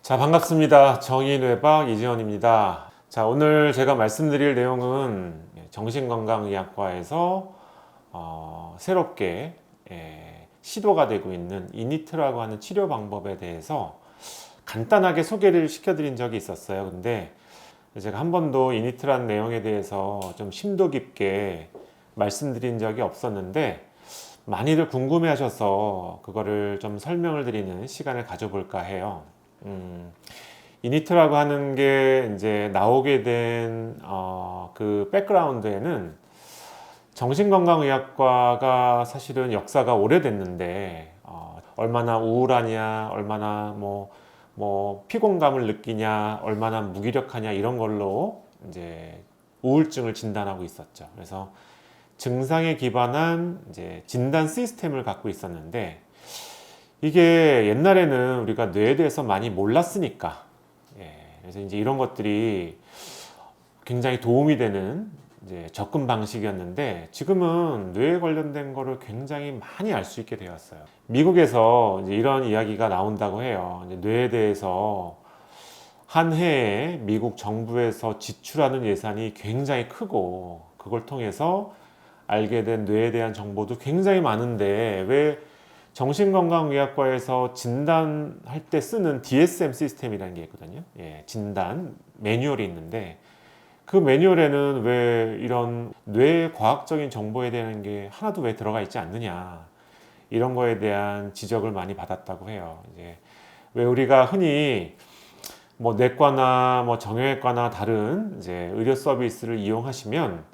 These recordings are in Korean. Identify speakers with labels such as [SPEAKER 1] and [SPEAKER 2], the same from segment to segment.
[SPEAKER 1] 자, 반갑습니다. 정의뇌박 이지원입니다. 자, 오늘 제가 말씀드릴 내용은 정신건강의학과에서 새롭게 시도가 되고 있는 이니트라고 하는 치료 방법에 대해서 간단하게 소개를 시켜드린 적이 있었어요. 근데 제가 한 번도 이니트라는 내용에 대해서 좀 심도 깊게 말씀드린 적이 없었는데 많이들 궁금해 하셔서 그거를 좀 설명을 드리는 시간을 가져볼까 해요. 이니트라고 하는 게 이제 나오게 된 그 백그라운드에는 정신건강의학과가 사실은 역사가 오래됐는데 얼마나 우울하냐, 얼마나 피곤감을 느끼냐, 얼마나 무기력하냐 이런 걸로 이제 우울증을 진단하고 있었죠. 그래서 증상에 기반한 이제 진단 시스템을 갖고 있었는데 이게 옛날에는 우리가 뇌에 대해서 많이 몰랐으니까 그래서 이제 이런 것들이 굉장히 도움이 되는 이제 접근 방식이었는데 지금은 뇌에 관련된 거를 굉장히 많이 알 수 있게 되었어요. 미국에서 이제 이런 이야기가 나온다고 해요. 이제 뇌에 대해서 한 해에 미국 정부에서 지출하는 예산이 굉장히 크고 그걸 통해서 알게 된 뇌에 대한 정보도 굉장히 많은데 왜 정신건강의학과에서 진단할 때 쓰는 DSM 시스템이라는 게 있거든요. 진단 매뉴얼이 있는데 그 매뉴얼에는 왜 이런 뇌 과학적인 정보에 대한 게 하나도 왜 들어가 있지 않느냐 이런 거에 대한 지적을 많이 받았다고 해요. 이제 왜 우리가 흔히 내과나 정형외과나 다른 이제 의료 서비스를 이용하시면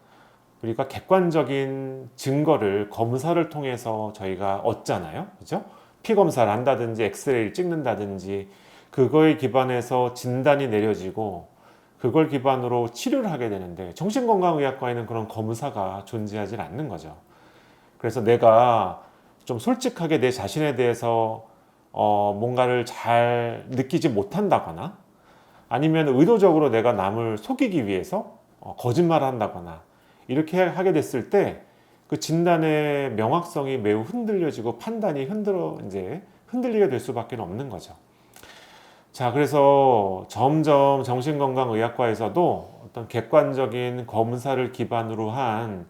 [SPEAKER 1] 우리가 객관적인 증거를 검사를 통해서 저희가 얻잖아요. 그죠? 피 검사를 한다든지 엑스레이를 찍는다든지 그거에 기반해서 진단이 내려지고 그걸 기반으로 치료를 하게 되는데 정신건강의학과에는 그런 검사가 존재하지 않는 거죠. 그래서 내가 좀 솔직하게 내 자신에 대해서 뭔가를 잘 느끼지 못한다거나 아니면 의도적으로 내가 남을 속이기 위해서 거짓말을 한다거나 이렇게 하게 됐을 때 그 진단의 명확성이 매우 흔들려지고 판단이 흔들리게 될 수밖에 없는 거죠. 자, 그래서 점점 정신건강의학과에서도 어떤 객관적인 검사를 기반으로 한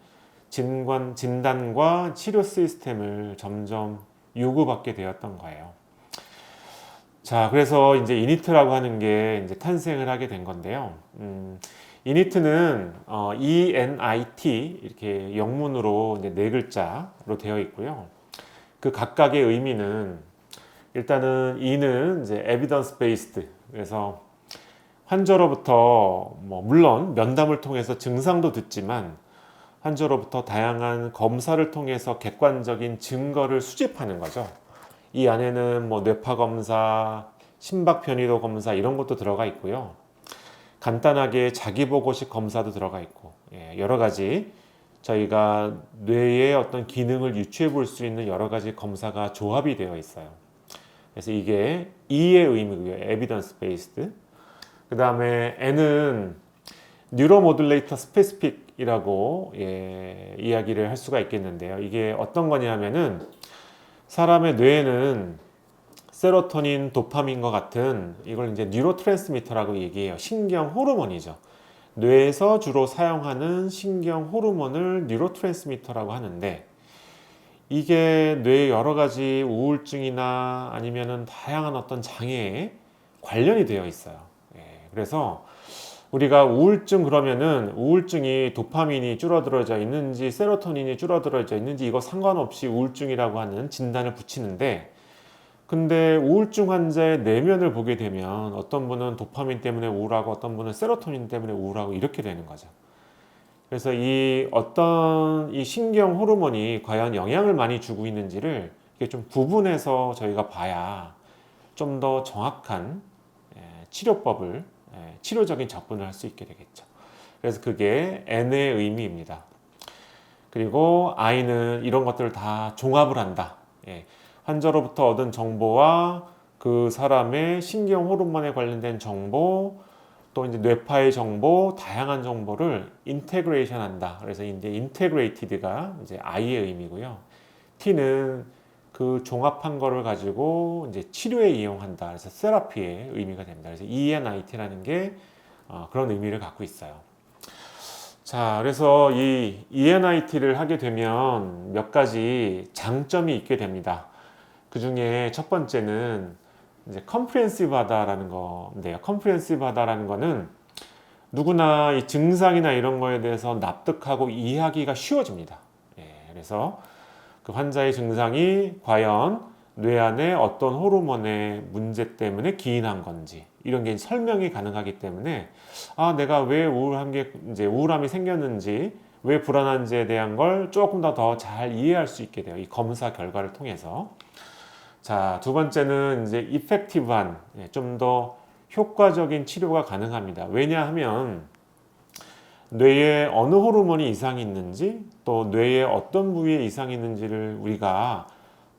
[SPEAKER 1] 진단과 치료 시스템을 점점 요구받게 되었던 거예요. 자, 그래서 이제 이니트라고 하는 게 이제 탄생을 하게 된 건데요. 이니트는 ENIT 이렇게 영문으로 이제 네 글자로 되어 있고요. 그 각각의 의미는 일단은 E는 이제 evidence based. 그래서 환자로부터 물론 면담을 통해서 증상도 듣지만 환자로부터 다양한 검사를 통해서 객관적인 증거를 수집하는 거죠. 이 안에는 뇌파 검사, 심박 편의도 검사 이런 것도 들어가 있고요. 간단하게 자기보고식 검사도 들어가 있고 여러 가지 저희가 뇌의 어떤 기능을 유추해 볼 수 있는 여러 가지 검사가 조합이 되어 있어요. 그래서 이게 E의 의미고요. evidence based. 그 다음에 N은 뉴로모듈레이터 스페시픽이라고 이야기를 할 수가 있겠는데요. 이게 어떤 거냐면은 사람의 뇌에는 세로토닌, 도파민과 같은 이걸 이제 뉴로트랜스미터라고 얘기해요. 신경 호르몬이죠. 뇌에서 주로 사용하는 신경 호르몬을 뉴로트랜스미터라고 하는데 이게 뇌의 여러 가지 우울증이나 아니면은 다양한 어떤 장애에 관련이 되어 있어요. 그래서 우리가 우울증 그러면은 우울증이 도파민이 줄어들어져 있는지 세로토닌이 줄어들어져 있는지 이거 상관없이 우울증이라고 하는 진단을 붙이는데 근데 우울증 환자의 내면을 보게 되면 어떤 분은 도파민 때문에 우울하고 어떤 분은 세로토닌 때문에 우울하고 이렇게 되는 거죠. 그래서 이 신경 호르몬이 과연 영향을 많이 주고 있는지를 이게 좀 구분해서 저희가 봐야 좀 더 정확한 치료법을 치료적인 접근을 할 수 있게 되겠죠. 그래서 그게 N의 의미입니다. 그리고 I는 이런 것들을 다 종합을 한다. 환자로부터 얻은 정보와 그 사람의 신경 호르몬에 관련된 정보, 또 이제 뇌파의 정보, 다양한 정보를 인테그레이션 한다. 그래서 이제 인테그레이티드가 이제 I의 의미고요. T는 그 종합한 거를 가지고 이제 치료에 이용한다. 그래서 세라피의 의미가 됩니다. 그래서 ENIT라는 게 그런 의미를 갖고 있어요. 자, 그래서 이 ENIT를 하게 되면 몇 가지 장점이 있게 됩니다. 그 중에 첫 번째는 이제 컴프레hensive하다라는 건데요. 컴프레hensive하다라는 거는 누구나 이 증상이나 이런 거에 대해서 납득하고 이해하기가 쉬워집니다. 예, 그래서 그 환자의 증상이 과연 뇌 안에 어떤 호르몬의 문제 때문에 기인한 건지 이런 게 설명이 가능하기 때문에 내가 왜 이제 우울함이 생겼는지 왜 불안한지에 대한 걸 조금 더 잘 이해할 수 있게 돼요. 이 검사 결과를 통해서. 자, 두 번째는 이제 이펙티브한 좀 더 효과적인 치료가 가능합니다. 왜냐하면 뇌에 어느 호르몬이 이상이 있는지 또 뇌에 어떤 부위에 이상이 있는지를 우리가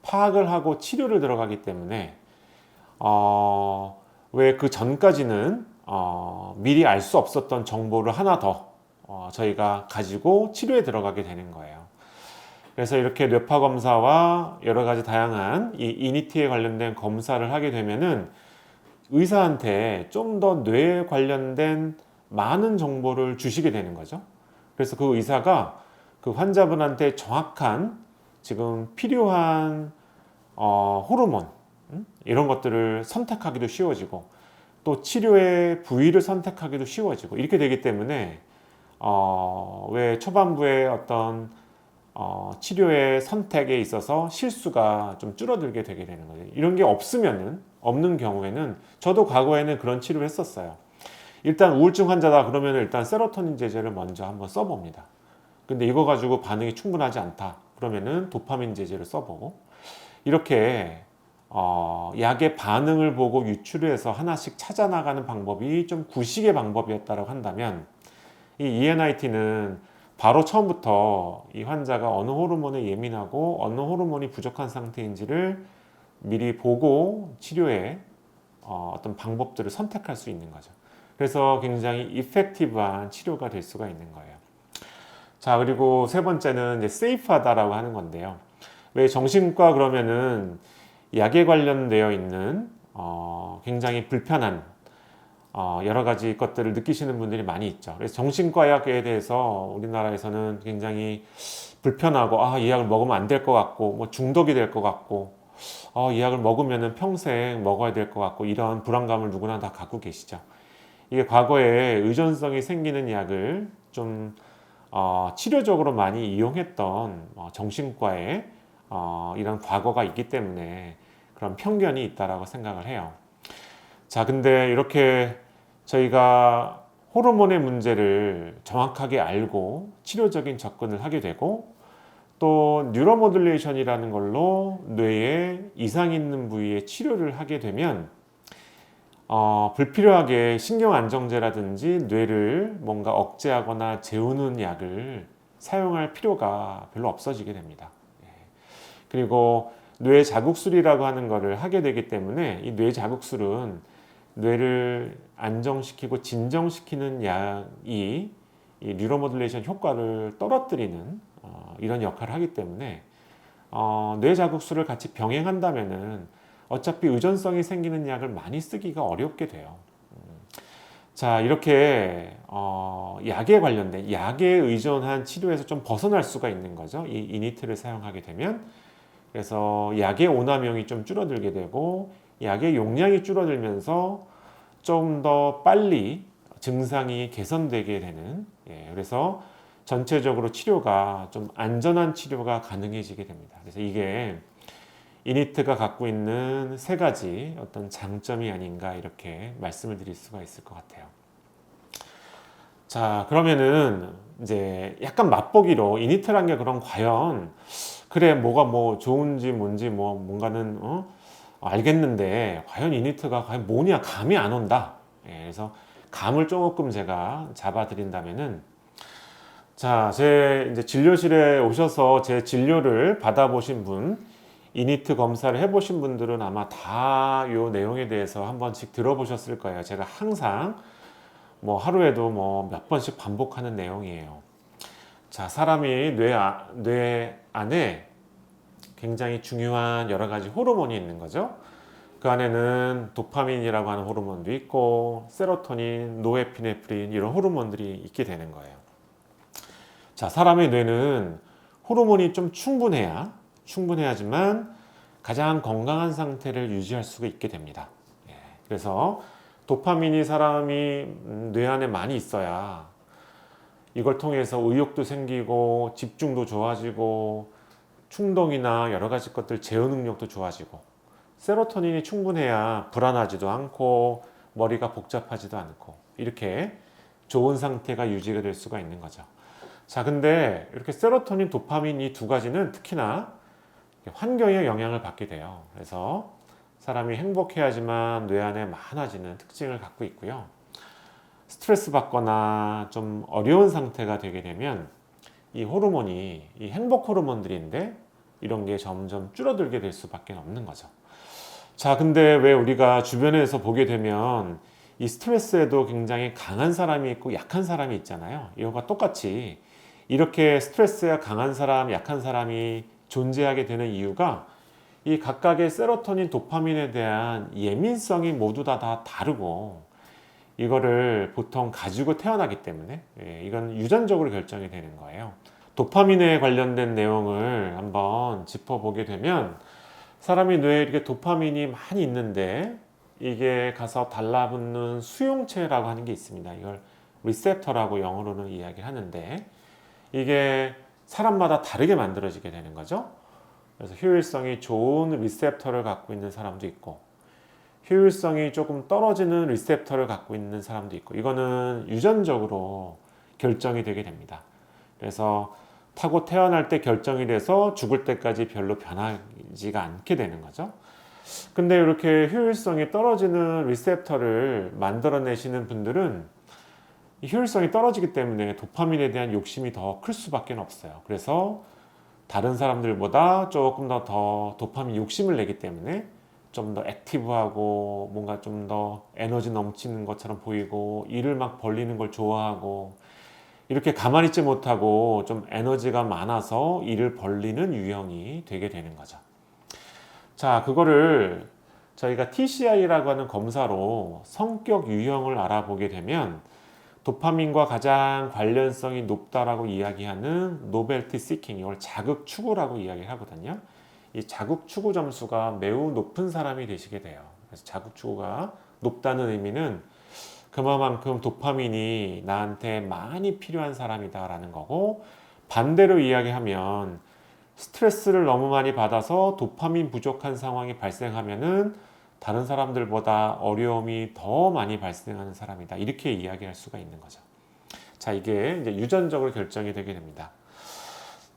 [SPEAKER 1] 파악을 하고 치료를 들어가기 때문에 왜 그 전까지는 미리 알 수 없었던 정보를 하나 더 저희가 가지고 치료에 들어가게 되는 거예요. 그래서 이렇게 뇌파 검사와 여러 가지 다양한 이 이니티에 관련된 검사를 하게 되면은 의사한테 좀 더 뇌에 관련된 많은 정보를 주시게 되는 거죠. 그래서 그 의사가 그 환자분한테 정확한 지금 필요한 호르몬 이런 것들을 선택하기도 쉬워지고 또 치료의 부위를 선택하기도 쉬워지고 이렇게 되기 때문에 왜 초반부에 어떤 치료의 선택에 있어서 실수가 좀 줄어들게 되게 되는 거예요. 이런 게 없는 경우에는 저도 과거에는 그런 치료를 했었어요. 일단 우울증 환자다 그러면 일단 세로토닌 제제를 먼저 한번 써봅니다. 근데 이거 가지고 반응이 충분하지 않다 그러면은 도파민 제제를 써보고 이렇게 약의 반응을 보고 유추해서 하나씩 찾아나가는 방법이 좀 구식의 방법이었다고 한다면 이 ENIT는 바로 처음부터 이 환자가 어느 호르몬에 예민하고 어느 호르몬이 부족한 상태인지를 미리 보고 치료에 어떤 방법들을 선택할 수 있는 거죠. 그래서 굉장히 이펙티브한 치료가 될 수가 있는 거예요. 자, 그리고 세 번째는 이제 세이프하다라고 하는 건데요. 왜 정신과 그러면은 약에 관련되어 있는 굉장히 불편한 여러 가지 것들을 느끼시는 분들이 많이 있죠. 그래서 정신과 약에 대해서 우리나라에서는 굉장히 불편하고 이 약을 먹으면 안 될 것 같고 뭐 중독이 될 것 같고 이 약을 먹으면 평생 먹어야 될 것 같고 이런 불안감을 누구나 다 갖고 계시죠. 이게 과거에 의존성이 생기는 약을 좀 치료적으로 많이 이용했던 정신과에 이런 과거가 있기 때문에 그런 편견이 있다라고 생각을 해요. 자, 근데 이렇게 저희가 호르몬의 문제를 정확하게 알고 치료적인 접근을 하게 되고 또 뉴로모듈레이션이라는 걸로 뇌에 이상 있는 부위에 치료를 하게 되면 불필요하게 신경안정제라든지 뇌를 뭔가 억제하거나 재우는 약을 사용할 필요가 별로 없어지게 됩니다. 그리고 뇌 자극술이라고 하는 것을 하게 되기 때문에 이 뇌 자극술은 뇌를 안정시키고 진정시키는 약이 이 뉴로모듈레이션 효과를 떨어뜨리는 이런 역할을 하기 때문에 뇌 자극술을 같이 병행한다면은 어차피 의존성이 생기는 약을 많이 쓰기가 어렵게 돼요. 자, 이렇게 약에 관련된 약에 의존한 치료에서 좀 벗어날 수가 있는 거죠. 이 이니트를 사용하게 되면. 그래서 약의 오남용이 좀 줄어들게 되고 약의 용량이 줄어들면서 좀 더 빨리 증상이 개선되게 되는 그래서 전체적으로 치료가 좀 안전한 치료가 가능해지게 됩니다. 그래서 이게 이니트가 갖고 있는 세 가지 어떤 장점이 아닌가 이렇게 말씀을 드릴 수가 있을 것 같아요. 자, 그러면은 이제 약간 맛보기로 이니트란 게 그럼 과연 그래 뭐가 뭐 좋은지 뭔지 뭐 뭔가는 알겠는데 과연 이니트가 과연 뭐냐 감이 안 온다. 그래서 감을 조금 제가 잡아 드린다면은 자, 제 이제 진료실에 오셔서 제 진료를 받아보신 분, 이니트 검사를 해보신 분들은 아마 다 이 내용에 대해서 한 번씩 들어보셨을 거예요. 제가 항상 뭐 하루에도 뭐 몇 번씩 반복하는 내용이에요. 자, 사람이 뇌 안에 굉장히 중요한 여러 가지 호르몬이 있는 거죠. 그 안에는 도파민이라고 하는 호르몬도 있고 세로토닌, 노에피네프린 이런 호르몬들이 있게 되는 거예요. 자, 사람의 뇌는 호르몬이 좀 충분해야지만 가장 건강한 상태를 유지할 수가 있게 됩니다. 그래서 도파민이 사람이 뇌 안에 많이 있어야 이걸 통해서 의욕도 생기고 집중도 좋아지고 충동이나 여러 가지 것들 제어 능력도 좋아지고, 세로토닌이 충분해야 불안하지도 않고 머리가 복잡하지도 않고 이렇게 좋은 상태가 유지가 될 수가 있는 거죠. 자, 근데 이렇게 세로토닌, 도파민 이 두 가지는 특히나 환경의 영향을 받게 돼요. 그래서 사람이 행복해야지만 뇌 안에 많아지는 특징을 갖고 있고요. 스트레스 받거나 좀 어려운 상태가 되게 되면 이 호르몬이, 이 행복 호르몬들인데 이런 게 점점 줄어들게 될 수밖에 없는 거죠. 자, 근데 왜 우리가 주변에서 보게 되면 이 스트레스에도 굉장히 강한 사람이 있고 약한 사람이 있잖아요. 이거가 똑같이 이렇게 스트레스가 강한 사람, 약한 사람이 존재하게 되는 이유가 이 각각의 세로토닌, 도파민에 대한 예민성이 모두 다 다르고 이거를 보통 가지고 태어나기 때문에 이건 유전적으로 결정이 되는 거예요. 도파민에 관련된 내용을 한번 짚어보게 되면 사람이 뇌에 이렇게 도파민이 많이 있는데 이게 가서 달라붙는 수용체라고 하는 게 있습니다. 이걸 리셉터라고 영어로는 이야기를 하는데 이게 사람마다 다르게 만들어지게 되는 거죠. 그래서 효율성이 좋은 리셉터를 갖고 있는 사람도 있고 효율성이 조금 떨어지는 리셉터를 갖고 있는 사람도 있고 이거는 유전적으로 결정이 되게 됩니다. 그래서 타고 태어날 때 결정이 돼서 죽을 때까지 별로 변하지가 않게 되는 거죠. 근데 이렇게 효율성이 떨어지는 리셉터를 만들어내시는 분들은 이 효율성이 떨어지기 때문에 도파민에 대한 욕심이 더 클 수밖에 없어요. 그래서 다른 사람들보다 조금 더 도파민 욕심을 내기 때문에 좀 더 액티브하고 뭔가 좀 더 에너지 넘치는 것처럼 보이고 일을 막 벌리는 걸 좋아하고 이렇게 가만히 있지 못하고 좀 에너지가 많아서 일을 벌리는 유형이 되게 되는 거죠. 자, 그거를 저희가 TCI라고 하는 검사로 성격 유형을 알아보게 되면 도파민과 가장 관련성이 높다라고 이야기하는 노벨티 시킹, 이걸 자극 추구라고 이야기를 하거든요. 이 자극 추구 점수가 매우 높은 사람이 되시게 돼요. 그래서 자극 추구가 높다는 의미는 그만큼 도파민이 나한테 많이 필요한 사람이다라는 거고, 반대로 이야기하면 스트레스를 너무 많이 받아서 도파민 부족한 상황이 발생하면은 다른 사람들보다 어려움이 더 많이 발생하는 사람이다. 이렇게 이야기할 수가 있는 거죠. 자, 이게 이제 유전적으로 결정이 되게 됩니다.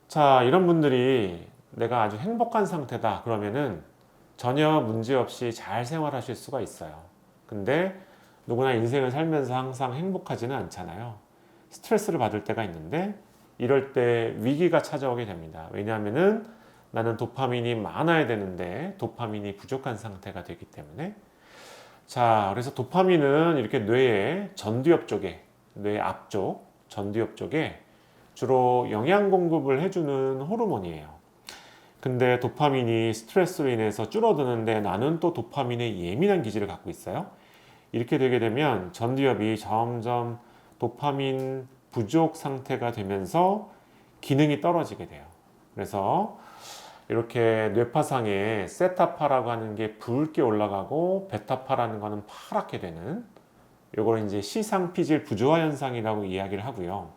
[SPEAKER 1] 자, 이런 분들이 내가 아주 행복한 상태다 그러면은 전혀 문제 없이 잘 생활하실 수가 있어요. 근데 누구나 인생을 살면서 항상 행복하지는 않잖아요. 스트레스를 받을 때가 있는데 이럴 때 위기가 찾아오게 됩니다. 왜냐하면은 나는 도파민이 많아야 되는데 도파민이 부족한 상태가 되기 때문에. 자, 그래서 도파민은 이렇게 뇌의 전두엽 쪽에, 뇌 앞쪽 전두엽 쪽에 주로 영양 공급을 해주는 호르몬이에요. 근데 도파민이 스트레스로 인해서 줄어드는데 나는 또 도파민에 예민한 기질을 갖고 있어요. 이렇게 되게 되면 전두엽이 점점 도파민 부족 상태가 되면서 기능이 떨어지게 돼요. 그래서 이렇게 뇌파상에 세타파라고 하는 게 붉게 올라가고 베타파라는 거는 파랗게 되는, 요걸 이제 시상피질 부조화 현상이라고 이야기를 하고요.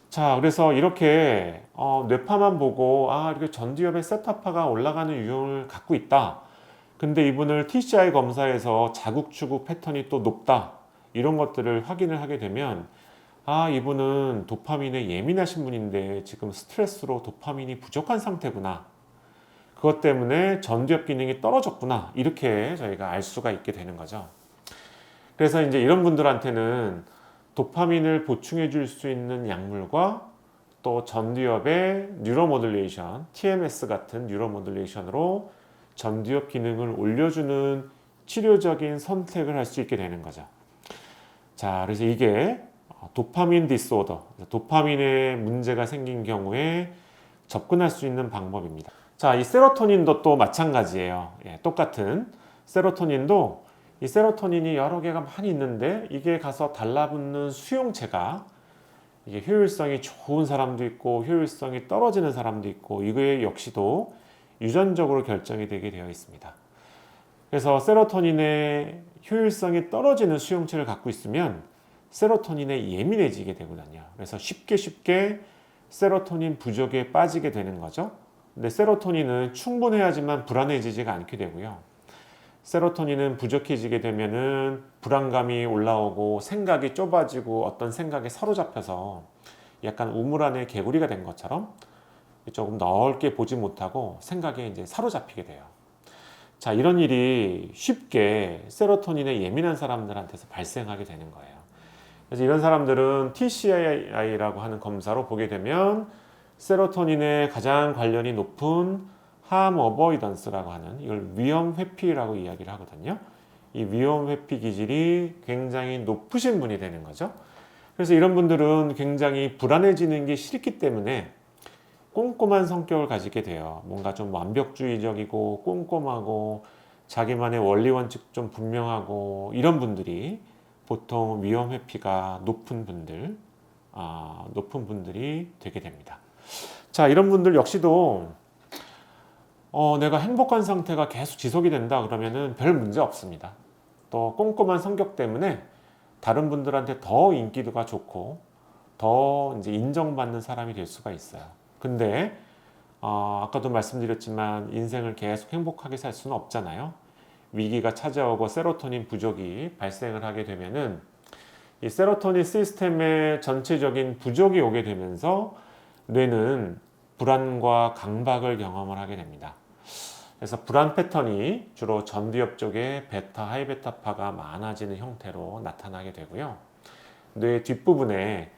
[SPEAKER 1] 자, 그래서 이렇게 뇌파만 보고 이렇게 전두엽에 세타파가 올라가는 유형을 갖고 있다. 근데 이분을 TCI 검사에서 자극 추구 패턴이 또 높다. 이런 것들을 확인을 하게 되면 이분은 도파민에 예민하신 분인데 지금 스트레스로 도파민이 부족한 상태구나. 그것 때문에 전두엽 기능이 떨어졌구나. 이렇게 저희가 알 수가 있게 되는 거죠. 그래서 이제 이런 분들한테는 도파민을 보충해 줄 수 있는 약물과 또 전두엽의 뉴로모듈레이션, TMS 같은 뉴로모듈레이션으로 전두엽 기능을 올려주는 치료적인 선택을 할 수 있게 되는 거죠. 자, 그래서 이게 도파민 디스오더, 도파민에 문제가 생긴 경우에 접근할 수 있는 방법입니다. 자, 이 세로토닌도 또 마찬가지예요. 예, 똑같은 세로토닌도 이 세로토닌이 여러 개가 많이 있는데 이게 가서 달라붙는 수용체가 이게 효율성이 좋은 사람도 있고 효율성이 떨어지는 사람도 있고 이거에 역시도 유전적으로 결정이 되게 되어 있습니다. 그래서 세로토닌의 효율성이 떨어지는 수용체를 갖고 있으면 세로토닌에 예민해지게 되거든요. 그래서 쉽게 세로토닌 부족에 빠지게 되는 거죠. 근데 세로토닌은 충분해야지만 불안해지지가 않게 되고요. 세로토닌은 부족해지게 되면은 불안감이 올라오고 생각이 좁아지고 어떤 생각에 사로잡혀서 약간 우물 안에 개구리가 된 것처럼 조금 넓게 보지 못하고 생각에 이제 사로잡히게 돼요. 자, 이런 일이 쉽게 세로토닌에 예민한 사람들한테서 발생하게 되는 거예요. 그래서 이런 사람들은 TCI라고 하는 검사로 보게 되면 세로토닌에 가장 관련이 높은 harm avoidance라고 하는 이걸 위험 회피라고 이야기를 하거든요. 이 위험 회피 기질이 굉장히 높으신 분이 되는 거죠. 그래서 이런 분들은 굉장히 불안해지는 게 싫기 때문에 꼼꼼한 성격을 가지게 돼요. 뭔가 좀 완벽주의적이고 꼼꼼하고 자기만의 원리 원칙 좀 분명하고 이런 분들이 보통 위험 회피가 높은 분들이 되게 됩니다. 자, 이런 분들 역시도 내가 행복한 상태가 계속 지속이 된다 그러면은 별 문제 없습니다. 또 꼼꼼한 성격 때문에 다른 분들한테 더 인기도가 좋고 더 이제 인정받는 사람이 될 수가 있어요. 근데 아까도 말씀드렸지만 인생을 계속 행복하게 살 수는 없잖아요. 위기가 찾아오고 세로토닌 부족이 발생을 하게 되면은 이 세로토닌 시스템의 전체적인 부족이 오게 되면서 뇌는 불안과 강박을 경험을 하게 됩니다. 그래서 불안 패턴이 주로 전두엽 쪽에 베타, 하이베타파가 많아지는 형태로 나타나게 되고요. 뇌 뒷부분에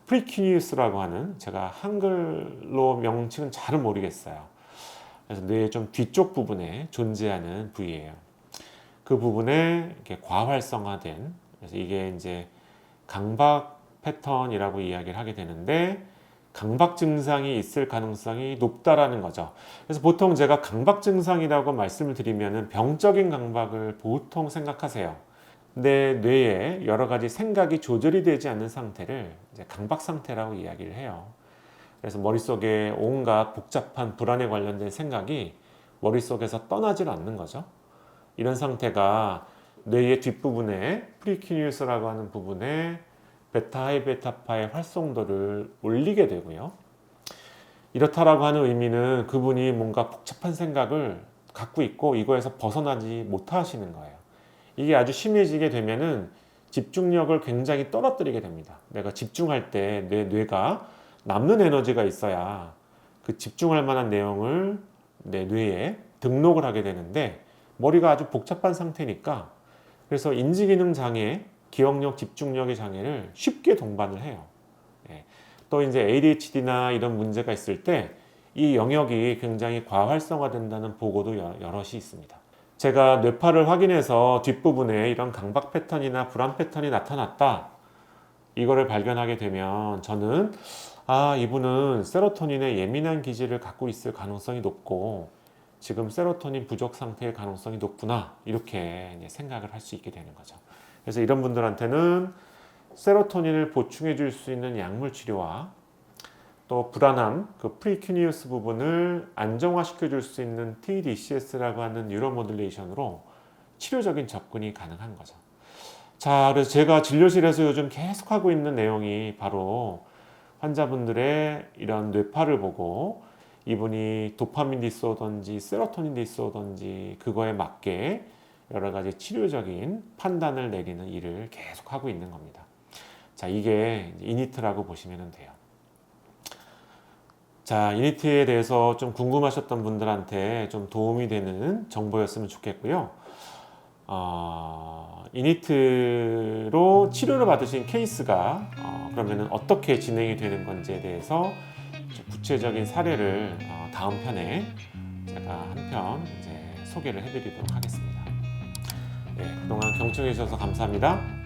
[SPEAKER 1] 프리큐니우스라고 하는, 제가 한글로 명칭은 잘은 모르겠어요. 그래서 뇌의 좀 뒤쪽 부분에 존재하는 부위예요. 그 부분에 이렇게 과활성화된, 그래서 이게 이제 강박 패턴이라고 이야기를 하게 되는데 강박 증상이 있을 가능성이 높다라는 거죠. 그래서 보통 제가 강박 증상이라고 말씀을 드리면은 병적인 강박을 보통 생각하세요. 근데 뇌에 여러 가지 생각이 조절이 되지 않는 상태를 이제 강박 상태라고 이야기를 해요. 그래서 머릿속에 온갖 복잡한 불안에 관련된 생각이 머릿속에서 떠나질 않는 거죠. 이런 상태가 뇌의 뒷부분에 프리큐니우스라고 하는 부분에 베타 하이베타파의 활성도를 올리게 되고요. 이렇다라고 하는 의미는 그분이 뭔가 복잡한 생각을 갖고 있고 이거에서 벗어나지 못하시는 거예요. 이게 아주 심해지게 되면은 집중력을 굉장히 떨어뜨리게 됩니다. 내가 집중할 때 내 뇌가 남는 에너지가 있어야 그 집중할 만한 내용을 내 뇌에 등록을 하게 되는데 머리가 아주 복잡한 상태니까 그래서 인지기능 장애, 기억력, 집중력의 장애를 쉽게 동반을 해요. 예. 또 이제 ADHD나 이런 문제가 있을 때 이 영역이 굉장히 과활성화된다는 보고도 여럿이 있습니다. 제가 뇌파를 확인해서 뒷부분에 이런 강박 패턴이나 불안 패턴이 나타났다, 이거를 발견하게 되면 저는 이분은 세로토닌에 예민한 기질을 갖고 있을 가능성이 높고 지금 세로토닌 부족 상태의 가능성이 높구나, 이렇게 생각을 할 수 있게 되는 거죠. 그래서 이런 분들한테는 세로토닌을 보충해 줄 수 있는 약물 치료와 또 불안함, 그 프리큐니우스 부분을 안정화시켜 줄 수 있는 TDCS라고 하는 뉴로모듈레이션으로 치료적인 접근이 가능한 거죠. 자, 그래서 제가 진료실에서 요즘 계속 하고 있는 내용이 바로 환자분들의 이런 뇌파를 보고 이분이 도파민 디스오더인지 세로토닌 디스오더인지 그거에 맞게 여러 가지 치료적인 판단을 내리는 일을 계속 하고 있는 겁니다. 자, 이게 이니트라고 보시면 돼요. 자, 이니트에 대해서 좀 궁금하셨던 분들한테 좀 도움이 되는 정보였으면 좋겠고요. 이니트로 치료를 받으신 케이스가 그러면 어떻게 진행이 되는 건지에 대해서 구체적인 사례를 다음 편에 제가 한 편 이제 소개를 해드리도록 하겠습니다. 네, 그동안 경청해 주셔서 감사합니다.